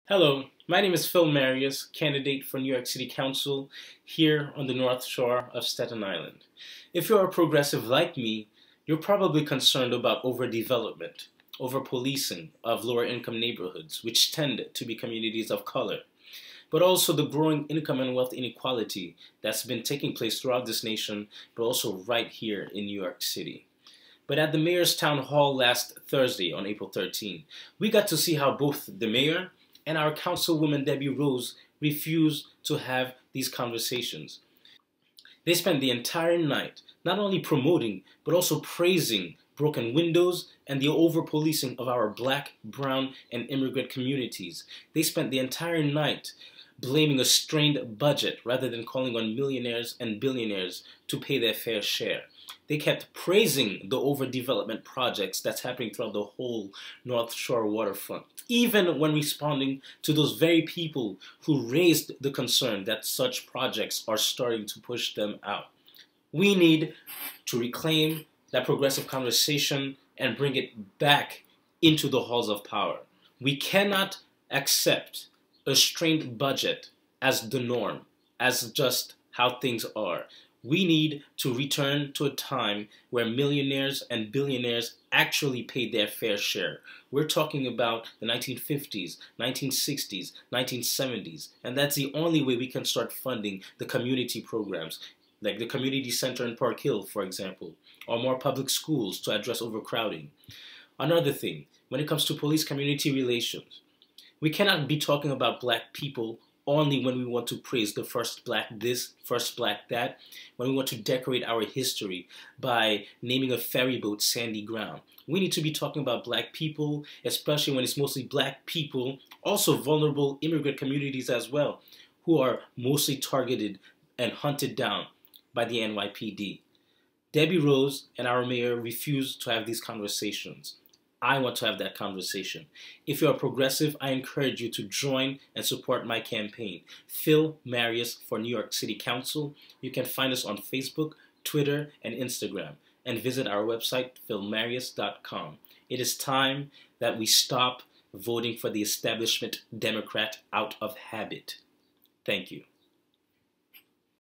Hello, my name is Phil Marius, candidate for New York City Council here on the North Shore of Staten Island. If you're a progressive like me, you're probably concerned about overdevelopment, over-policing of lower-income neighborhoods, which tend to be communities of color, but also the growing income and wealth inequality that's been taking place throughout this nation, but also right here in New York City. But at the Mayor's Town Hall last Thursday on April 13, we got to see how both the Mayor and our Councilwoman Debbie Rose refused to have these conversations. They spent the entire night not only promoting, but also praising broken windows and the over-policing of our black, brown, and immigrant communities. They spent the entire night blaming a strained budget rather than calling on millionaires and billionaires to pay their fair share. They kept praising the overdevelopment projects that's happening throughout the whole North Shore waterfront, even when responding to those very people who raised the concern that such projects are starting to push them out. We need to reclaim that progressive conversation and bring it back into the halls of power. We cannot accept a strained budget as the norm, as just how things are. We need to return to a time where millionaires and billionaires actually paid their fair share. We're talking about the 1950s, 1960s, 1970s, and that's the only way we can start funding the community programs, like the community center in Park Hill, for example, or more public schools to address overcrowding. Another thing, when it comes to police-community relations, we cannot be talking about black people only when we want to praise the first black this, first black that, when we want to decorate our history by naming a ferry boat Sandy Ground. We need to be talking about black people, especially when it's mostly black people, also vulnerable immigrant communities as well, who are mostly targeted and hunted down by the NYPD. Debbie Rose and our mayor refused to have these conversations. I want to have that conversation. If you're a progressive, I encourage you to join and support my campaign, Phil Marius for New York City Council. You can find us on Facebook, Twitter, and Instagram, and visit our website, philmarius.com. It is time that we stop voting for the establishment Democrat out of habit. Thank you.